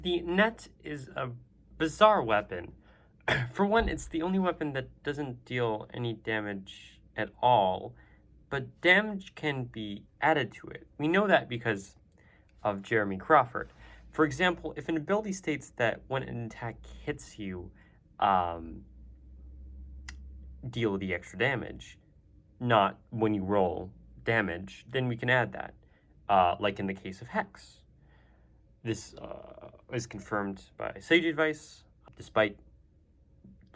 The net is a bizarre weapon. For one, it's the only weapon that doesn't deal any damage at all, but damage can be added to it. We know that because of Jeremy Crawford. For example, if an ability states that when an attack hits you, deal the extra damage, not when you roll damage, then we can add that, like in the case of Hex. This is confirmed by Sage Advice, despite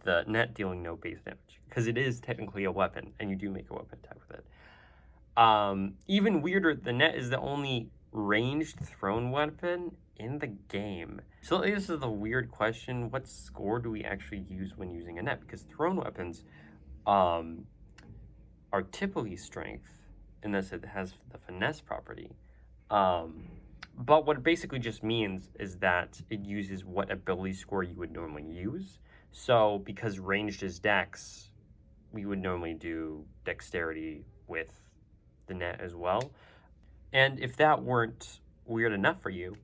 the net dealing no base damage, because it is technically a weapon, and you do make a weapon attack with it. Even weirder, the net is the only ranged thrown weapon in the game. So this is the weird question: what score do we actually use when using a net? Because thrown weapons are typically strength, unless it has the finesse property. But what it basically just means is that it uses what ability score you would normally use. So because ranged is dex, we would normally do dexterity with the net as well. And if that weren't weird enough for you,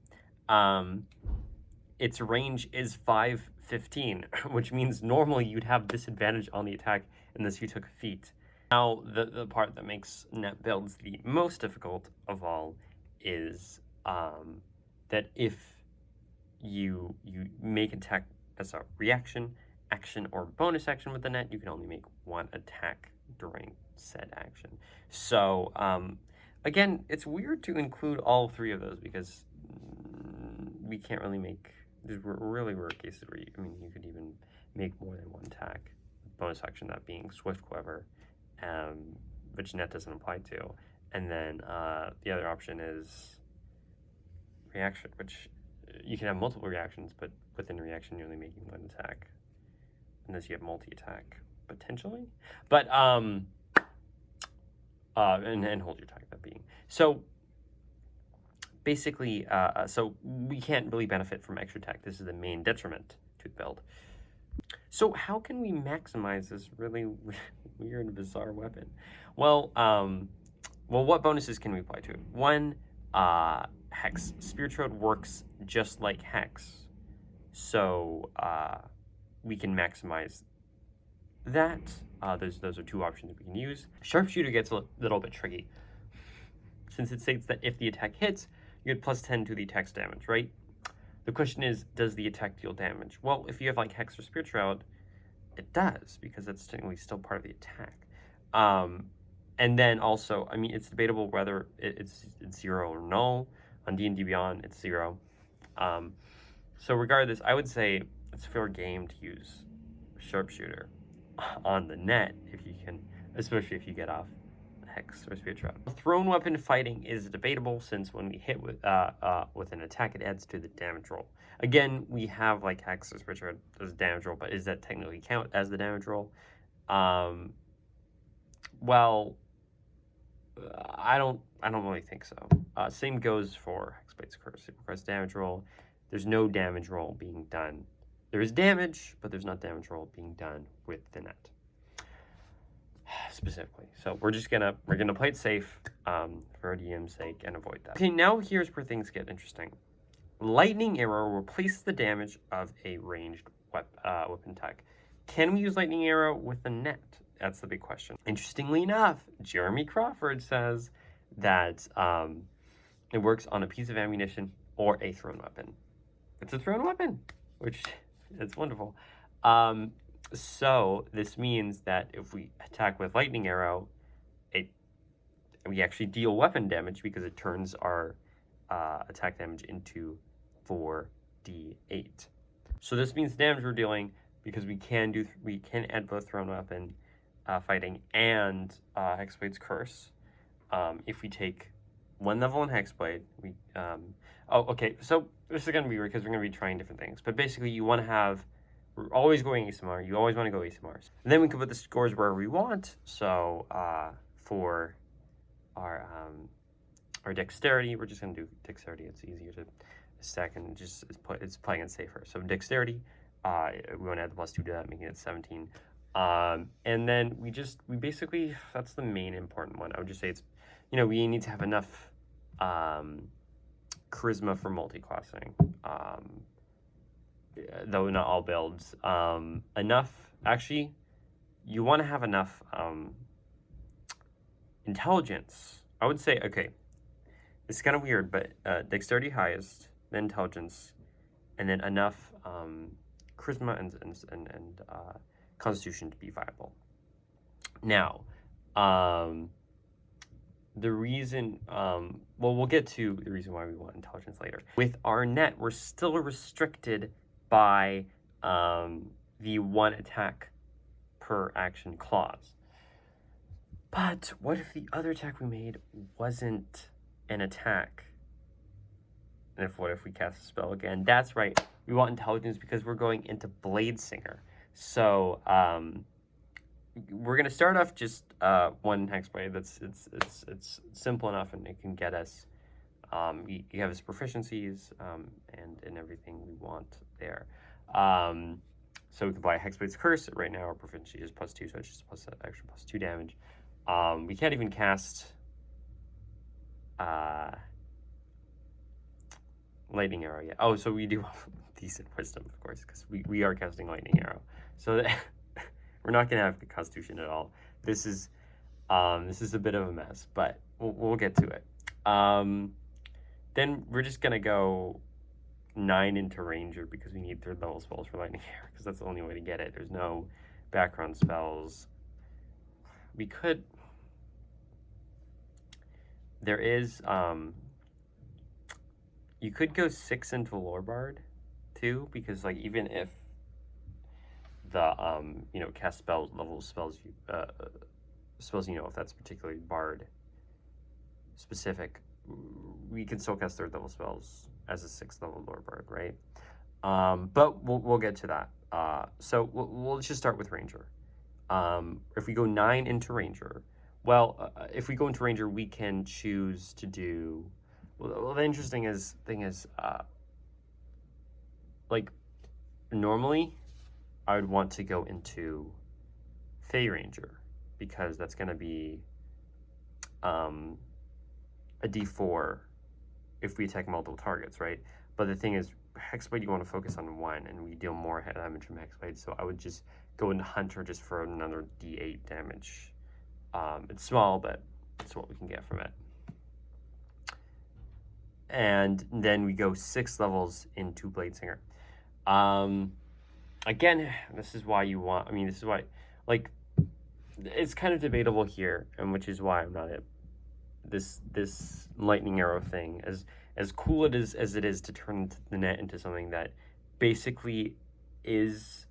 its range is 515, which means normally you'd have disadvantage on the attack unless you took a feat. Now, the part that makes net builds the most difficult of all is that if you make attack as a reaction, action, or bonus action with the net, you can only make one attack during said action. So, again, it's weird to include all three of those because we can't really make, there's really rare cases where you could even make more than one attack. Bonus action, that being Swift Quiver, which net doesn't apply to. And then the other option is reaction, which you can have multiple reactions, but within a reaction you're only making one attack, unless you have multi-attack potentially. But and hold your attack, that being. So basically, so we can't really benefit from extra attack. This is the main detriment to the build. So how can we maximize this really weird, bizarre weapon? Well, what bonuses can we apply to it? One, Hex. Spear Throat works just like Hex. So we can maximize that. Those are two options we can use. Sharpshooter gets a little bit tricky, since it states that if the attack hits, you get plus 10 to the attack's damage, right? The question is, does the attack deal damage? Well, if you have like Hex or Spear Throat, it does, because that's technically still part of the attack. And then also, I mean, it's debatable whether it's 0 or null. On D&D Beyond, it's 0. So regardless, I would say it's fair game to use Sharpshooter on the net if you can, especially if you get off Hex or Spear Throat. Thrown weapon fighting is debatable, since when we hit with an attack, it adds to the damage roll. Again, we have like Hex or Spear Throat as damage roll, but is that technically count as the damage roll? Well, I don't really think so. Same goes for Hexblade's Curse. It requires damage roll. There's no damage roll being done. There is damage, but there's not damage roll being done with the net specifically. So we're gonna play it safe for our DM's sake and avoid that. Okay, now here's where things get interesting. Lightning Arrow replaces the damage of a ranged weapon attack. Can we use Lightning Arrow with the net? That's the big question. Interestingly enough, Jeremy Crawford says that it works on a piece of ammunition or a thrown weapon. It's a thrown weapon, which is wonderful. So this means that if we attack with Lightning Arrow, we actually deal weapon damage because it turns our attack damage into 4d8. So this means the damage we're dealing, because we can add both thrown weapon fighting and Hexblade's Curse. If we take one level in Hexblade, okay, so this is going to be weird because we're going to be trying different things. But basically, we're always going ASMR. You always want to go ASMRs. And then we can put the scores wherever we want. So for our dexterity, we're just going to do dexterity. It's easier to stack and it's playing it safer. So dexterity, we want to add the +2 to that, making it 17. And then we basically, that's the main important one. I would just say it's, we need to have enough charisma for multi-classing. though not all builds. Enough, actually, you want to have enough intelligence. I would say, okay, it's kind of weird, but dexterity highest, then intelligence, and then enough charisma and constitution to be viable. Now, the reason, well, we'll get to the reason why we want intelligence later. With our net, we're still restricted by the 1 attack per action clause. But what if the other attack we made wasn't an attack? And what if we cast a spell again? That's right, we want intelligence because we're going into Bladesinger. So we're gonna start off just 1 hexblade. It's simple enough, and it can get us. You have his proficiencies and everything we want there. So we can buy Hexblade's Curse. Right now our proficiency is +2, so it's just extra +2 damage. We can't even cast Lightning Arrow yet. Oh, so we do have decent wisdom, of course, because we are casting Lightning Arrow. So that we're not gonna have the Constitution at all. This is a bit of a mess, but we'll get to it. Then we're just gonna go 9 into Ranger because we need 3rd level spells for Lightning Arrow, because that's the only way to get it. There's no background spells. We could. There is. You could go 6 into Lorebard too, because like even if the cast spell level spells if that's particularly Bard specific, we can still cast 3rd level spells as a 6th level Lorebard, right? But we'll get to that. So we'll just start with Ranger. If we go 9 into Ranger, well, if we go into Ranger, we can choose to do. Well, the interesting thing is, like, normally, I would want to go into Fey Ranger, because that's going to be a D4 if we attack multiple targets, right? But the thing is, Hexblade, you want to focus on 1, and we deal more damage from Hexblade, so I would just go into Hunter just for another D8 damage. It's small, but it's what we can get from it. And then we go 6 levels into Bladesinger. Again, this is why this is why, like, it's kind of debatable here, and which is why I'm not at this Lightning Arrow thing. As cool as it is to turn the net into something that basically is,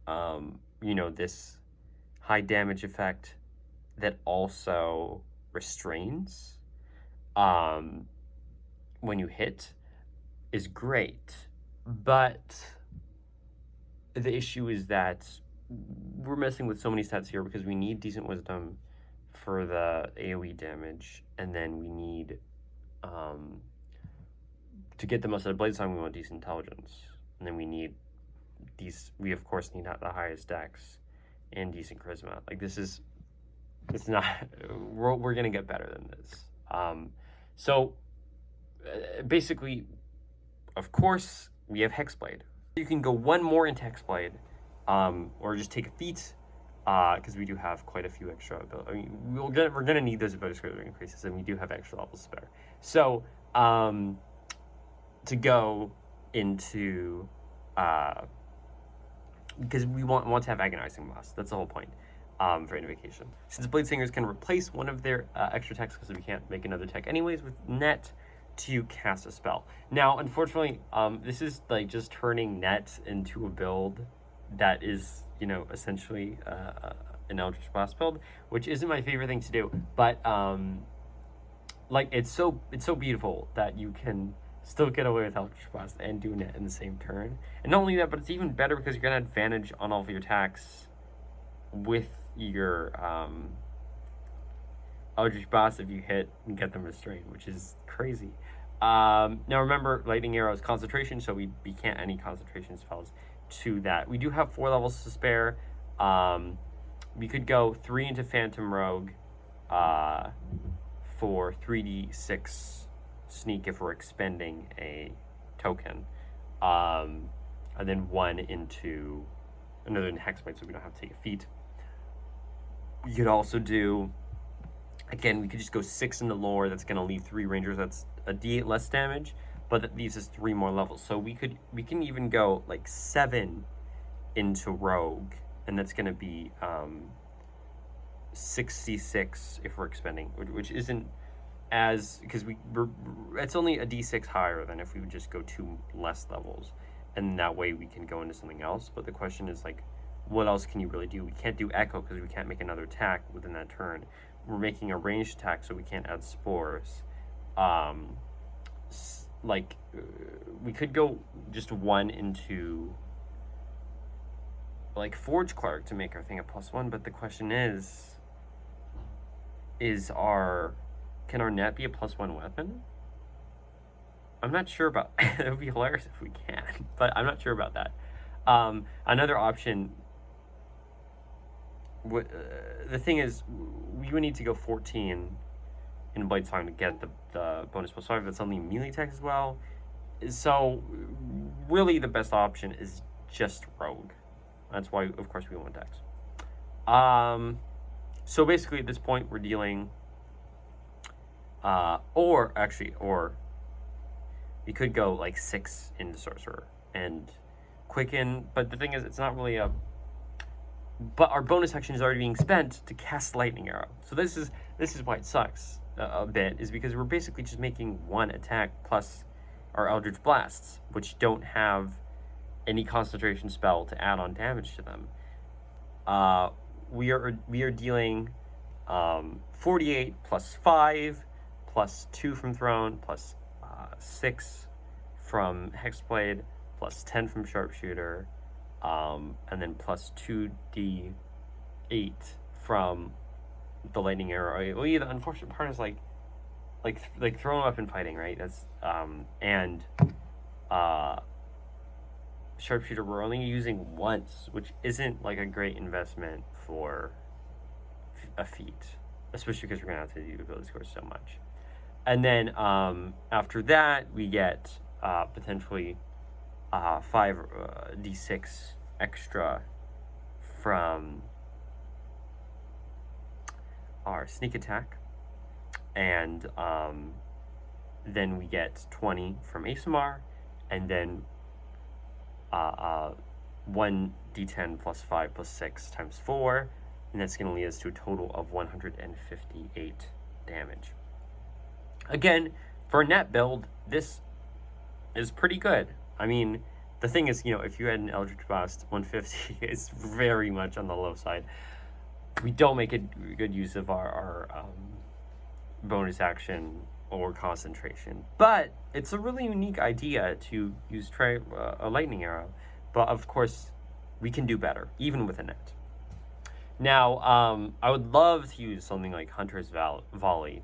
this high damage effect that also restrains, when you hit, is great, but the issue is that we're messing with so many stats here because we need decent wisdom for the AoE damage, and then we need to get the most out of Bladesong, we want decent intelligence, and then we of course need the highest dex and decent charisma. Like, it's not, we're gonna get better than this. So basically, of course, we have Hexblade. You can go 1 more into Hexblade, or just take a feat, because we do have quite a few extra abilities. I mean, we're gonna need those ability score increases, and we do have extra levels spare. So to go into, because we want to have Agonizing Blast. That's the whole point. For Invocation. Since Bladesingers can replace one of their extra techs, because we can't make another tech anyways with net, to cast a spell. Now, unfortunately, this is like just turning net into a build that is, essentially an Eldritch Blast build, which isn't my favorite thing to do. But like, it's so beautiful that you can still get away with Eldritch Blast and do net in the same turn. And not only that, but it's even better because you're gonna have advantage on all of your attacks with your Eldritch Blast if you hit and get them restrained, which is crazy. Now remember, Lightning Arrow is concentration, so we can't any concentration spells to that. We do have 4 levels to spare. We could go 3 into Phantom Rogue for 3d6 sneak if we're expending a token. I and then 1 into another hexblade, so we don't have to take a feat. We could also do, again, we could just go 6 into lore. That's going to leave 3 rangers. That's a d8 less damage, but that leaves us 3 more levels. So we can even go like 7 into rogue, and that's going to be 66 if we're expending, which isn't as, because it's only a d6 higher than if we would just go 2 less levels, and that way we can go into something else. But the question is, like, what else can you really do? We can't do echo because we can't make another attack within that turn. We're making a ranged attack, so we can't add spores. We could go just 1 into like Forge Cleric to make our thing a +1, but the question is can our net be a +1 weapon? I'm not sure about it. Would be hilarious if we can, but I'm not sure about that. Another option, the thing is, we would need to go 14 in Bladesinger to get the bonus +5. That's only melee attack as well. So really the best option is just rogue. That's why, of course, we want attacks. So basically at this point we're dealing, or we could go like 6 into sorcerer and quicken, but the thing is, it's not really but our bonus action is already being spent to cast lightning arrow. So this is why it sucks a bit, is because we're basically just making 1 attack plus our Eldritch Blasts, which don't have any concentration spell to add on damage to them. We are dealing 48 plus 5 plus 2 from Throne plus 6 from Hexblade plus 10 from Sharpshooter, and then plus 2d8 from the lightning arrow. Well, yeah, the unfortunate part is like throwing up in fighting, right? That's and Sharpshooter we're only using once, which isn't like a great investment for a feat, especially because we're gonna have to do ability scores so much. And then after that we get potentially 5 d6 extra from our sneak attack, and then we get 20 from ASMR, and then 1 d10 plus 5 plus 6 times 4, and that's going to lead us to a total of 158 damage. Again, for a net build, this is pretty good. I mean, the thing is, if you had an Eldritch Blast, 150 is very much on the low side. We don't make a good use of our bonus action or concentration, but it's a really unique idea to use a lightning arrow. But of course, we can do better, even with a net. Now, I would love to use something like Hunter's Volley,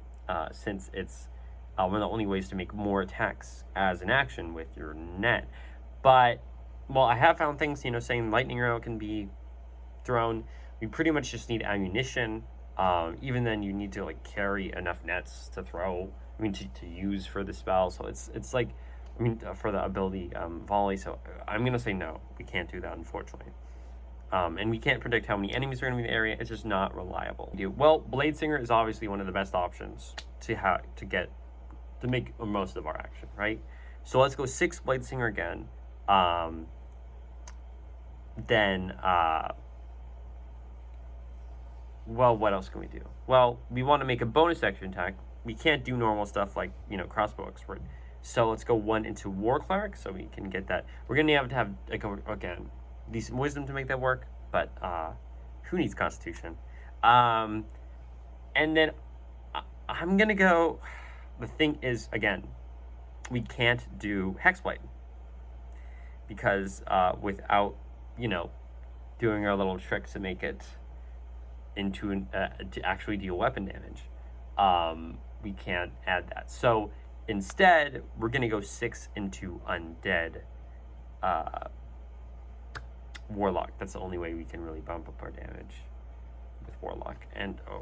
since it's one of the only ways to make more attacks as an action with your net. But, well, I have found things, saying lightning arrow can be thrown. We pretty much just need ammunition. Even then, you need to carry enough nets to throw. To use for the spell. So it's like, for the ability volley. So I'm gonna say no. We can't do that, unfortunately. And we can't predict how many enemies are gonna be in the area. It's just not reliable. Well, Bladesinger is obviously one of the best options to make most of our action, right? So let's go 6 Bladesinger again. Well, what else can we do? Well, we want to make a bonus action attack. We can't do normal stuff like, crossbow expert. So let's go 1 into War Cleric so we can get that. We're going to have again, decent wisdom to make that work, but who needs Constitution? And then I'm going to go, the thing is, again, we can't do Hexblade because without, doing our little trick to make it into to actually deal weapon damage, we can't add that. So instead, we're going to go 6 into Undead Warlock. That's the only way we can really bump up our damage with Warlock,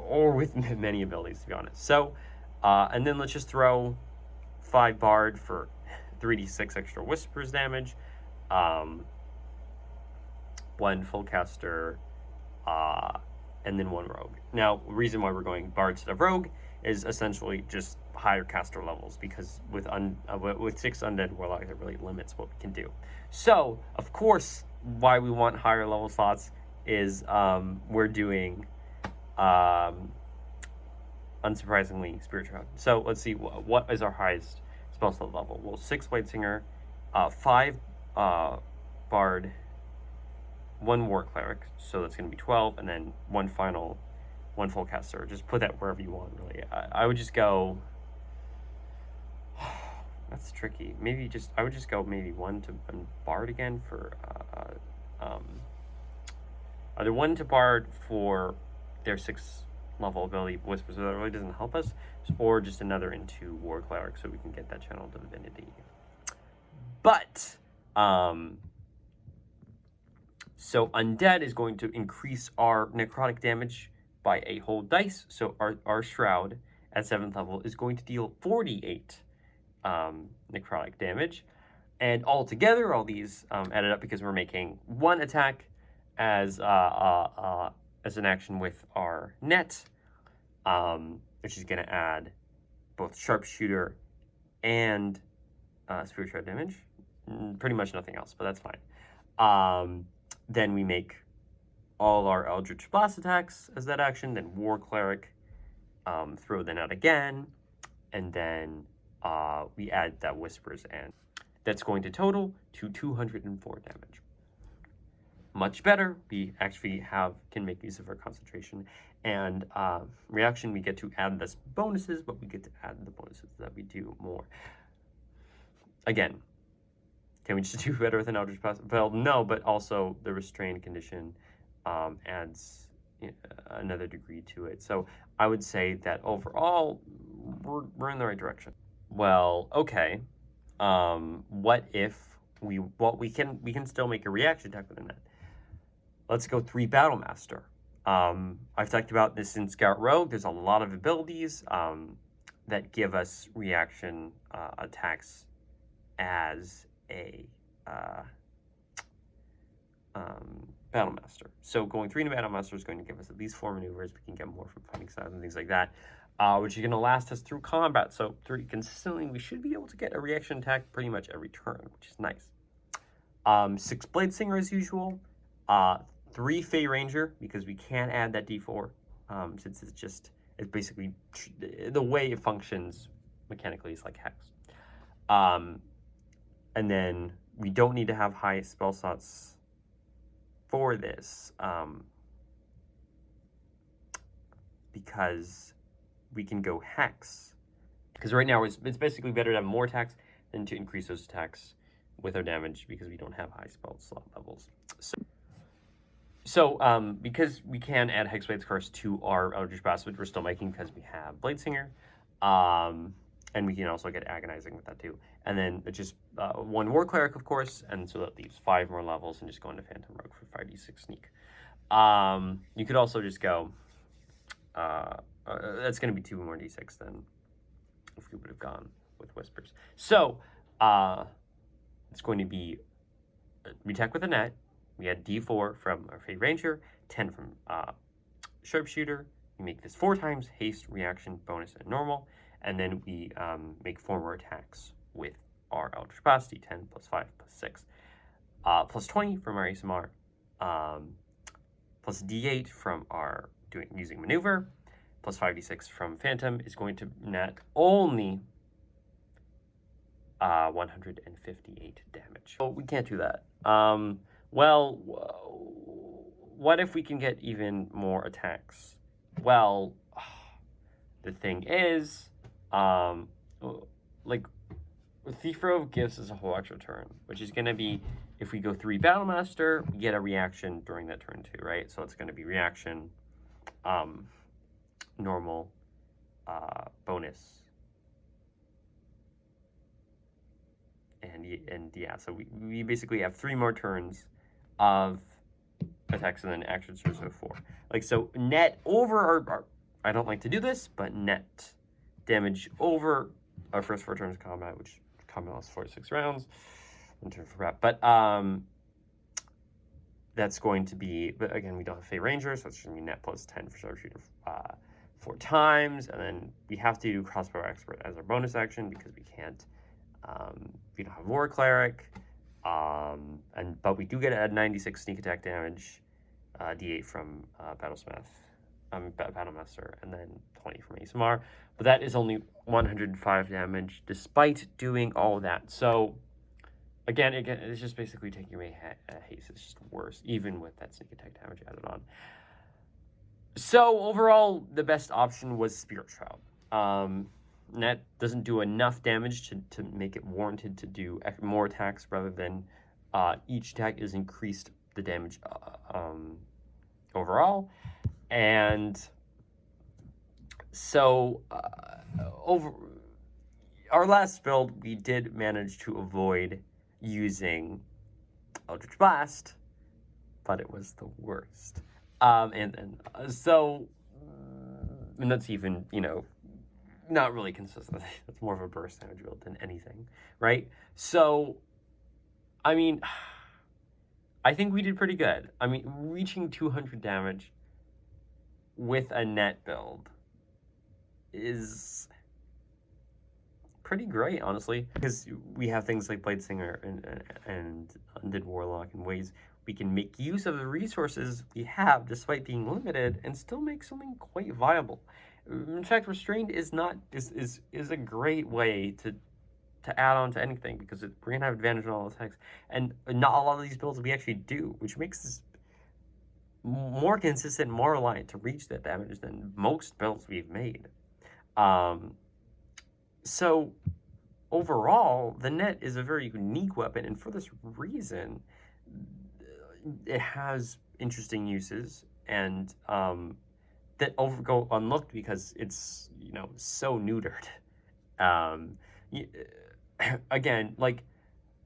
or with many abilities, to be honest. So, and then let's just throw 5 Bard for 3d6 extra Whispers damage. one full caster, and then one rogue. Now, the reason why we're going bard instead of rogue is essentially just higher caster levels, because with 6 undead warlock, it really limits what we can do. So, of course, why we want higher level slots is we're doing, unsurprisingly, Spirit Shroud. So let's see, what is our highest spell slot level? Well, 6 Bladesinger, 5 Bard, 1 War Cleric, so that's going to be 12, and then 1 full caster. Just put that wherever you want, really. I would just go... That's tricky. I would just go maybe 1 to Bard again for... either 1 to Bard for their 6th level ability, Whisper, so that really doesn't help us, or just another into War Cleric so we can get that Channel Divinity. But... So Undead is going to increase our necrotic damage by a whole dice. So our Shroud at 7th level is going to deal 48 necrotic damage. And altogether, all these added up, because we're making 1 attack as an action with our net, which is going to add both Sharpshooter and Spirit Shroud damage. Pretty much nothing else, but that's fine. Then we make all our Eldritch Blast attacks as that action, then War Cleric, throw them out again, and then we add that Whispers, and that's going to total to 204 damage. Much better. We actually can make use of our concentration, and reaction, we get to add this bonuses, but we get to add the bonuses that we do more. Again, can we just do better with an Eldritch Blast? Well, no, but also the restrained condition adds another degree to it. So I would say that overall, we're in the right direction. Well, okay. What if we can still make a reaction attack with a net? Let's go 3 Battlemaster. I've talked about this in Scout Rogue. There's a lot of abilities that give us reaction attacks as a Battlemaster. So going 3 into Battlemaster is going to give us at least 4 maneuvers. We can get more from fighting styles and things like that, which is going to last us through combat. So 3 consistently, we should be able to get a reaction attack pretty much every turn, which is nice. 6 Bladesinger as usual. 3 Fey Ranger, because we can add that D4, since it's basically the way it functions mechanically is like Hex. And then we don't need to have high spell slots for this, because we can go Hex. Because right now it's basically better to have more attacks than to increase those attacks with our damage, because we don't have high spell slot levels. So because we can add Hexblade's Curse to our Eldritch Blast, which we're still making because we have Bladesinger, and we can also get Agonizing with that too. And then it's just 1 War Cleric, of course, and so that leaves 5 more levels, and just go into Phantom Rogue for 5d6 sneak. You could also just go, that's going to be 2 more d6 than if we would have gone with Whispers. So it's going to be, we attack with a net. We had D4 from our Fey Ranger, 10 from Sharpshooter. We make this 4 times, haste, reaction, bonus, and normal. And then we make 4 more attacks with our Eldritch Blast, D10 plus 5 plus 6. Plus 20 from our ASMR. Plus D8 from our using maneuver. Plus 5d6 from Phantom is going to net only 158 damage. So we can't do that. Well, what if we can get even more attacks? Well, the thing is, like, Thief Rogue gives us a whole extra turn, which is going to be, if we go 3 Battlemaster, we get a reaction during that turn too, right? So it's going to be reaction, normal, bonus, and yeah, so we basically have 3 more turns of attacks and then action surge of 4. Like, so net over our I don't like to do this, but net damage over our first 4 turns of combat, which combat lasts 4 to 6 rounds. 1 turn for prep. But that's going to be, but again, we don't have Fey Ranger, so it's going to be net plus 10 for Sharpshooter 4 times, and then we have to do Crossbow Expert as our bonus action because we can't, we don't have War Cleric, but we do get a 96 sneak attack damage, D8 from Battlemaster, and then 20 from ASMR, but that is only 105 damage despite doing all of that. So again, it's just basically taking away haste. It's just worse, even with that sneak attack damage added on. So overall, the best option was Spirit Shroud. That doesn't do enough damage to make it warranted to do more attacks, rather than each attack is increased the damage overall. And so over our last build, we did manage to avoid using Eldritch Blast, but it was the worst. And that's even, not really consistent. It's more of a burst damage build than anything, right? So, I mean, I think we did pretty good. I mean, reaching 200 damage with a net build is pretty great, honestly, because we have things like Bladesinger and Undead Warlock and ways we can make use of the resources we have despite being limited and still make something quite viable. In fact, Restrained is a great way to add on to anything, because we're gonna have advantage on all the attacks, and not a lot of these builds we actually do, which makes this more consistent, more reliant to reach that damage than most builds we've made. So overall, the net is a very unique weapon, and for this reason, it has interesting uses, and that go unlooked because it's so neutered. Again, like,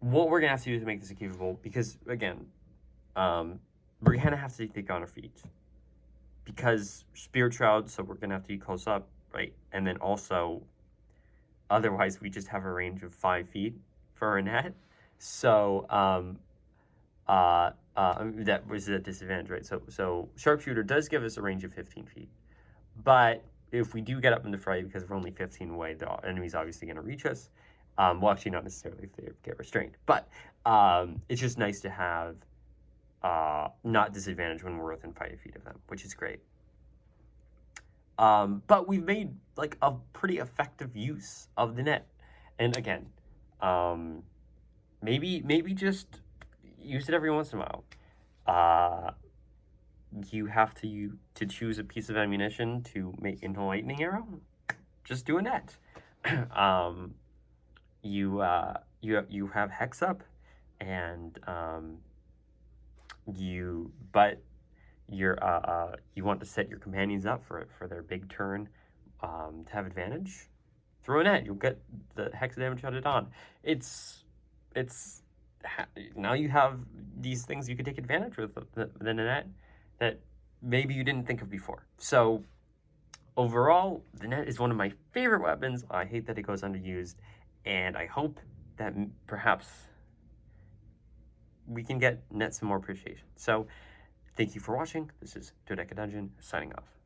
what we're gonna have to do to make this capable, because again, we're gonna have to take on our feet, because Spirit Shroud, so we're gonna have to be close up, right? And then also, otherwise we just have a range of 5 feet for a net. So that was a disadvantage, right? So Sharpshooter does give us a range of 15 feet, but if we do get up in the fray, because we're only 15 away, the enemy's obviously going to reach us. Well, actually, not necessarily if they get restrained, but it's just nice to have not disadvantage when we're within 5 feet of them, which is great. But we've made like a pretty effective use of the net, and again, maybe just use it every once in a while. You have to choose a piece of ammunition to make into a lightning arrow. Just do a net. You have hex up, and you want to set your companions up for their big turn to have advantage. Throw a net. You'll get the hex damage added on. It's now you have these things you could take advantage with within a net that maybe you didn't think of before. So overall, the net is one of my favorite weapons. I hate that it goes underused, and I hope that perhaps we can get net some more appreciation. So thank you for watching. This is Dodeca Dungeon signing off.